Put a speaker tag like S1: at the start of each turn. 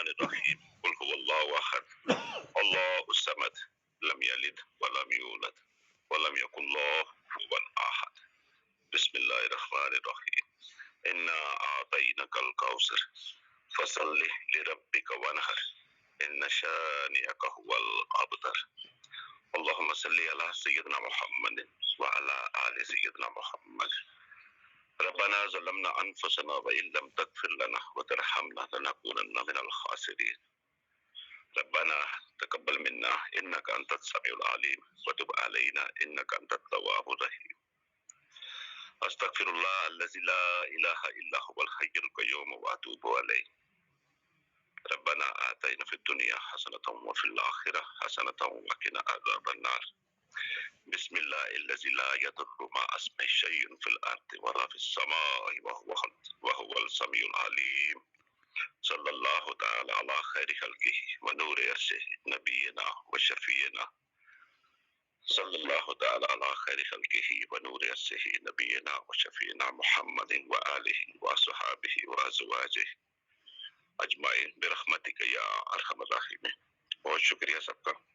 S1: الرحمن الرحیم قل هو اللہ احد اللہ الصمد لم یلد ولم یولد ولم یکن له کفوا احد بسم اللہ الرحمن الرحیم انا اعطینک الکوثر فصل لربک وانحر ان شانئک هو الابتر اللهم صل على سيدنا محمد وعلى آل سيدنا محمد ربنا ظلمنا أنفسنا وإن لم تغفر لنا وترحمنا لنكونن من الخاسرين ربنا تقبل منا إنك أنت السميع العليم وتب علينا إنك أنت التواب الرحيم أستغفر الله الذي لا إله إلا هو الحي القيوم وأتوب عليه ربنا آتنا في الدنيا حسنة وفي الآخرة حسنة وقنا عذاب النار بسم الله الذي لا يضر مع اسمه شيء في الأرض ولا في السماء وهو السميع العليم صلى الله تعالى على خير خلقه ونور يرسه نبينا وشفينا صلى الله تعالى على خير خلقه ونور يرسه نبينا وشفينا محمد وآله وصحابه وأزواجه اجمعین برحمتک یا ارحم الراحمین۔ بہت شکریہ سب کا۔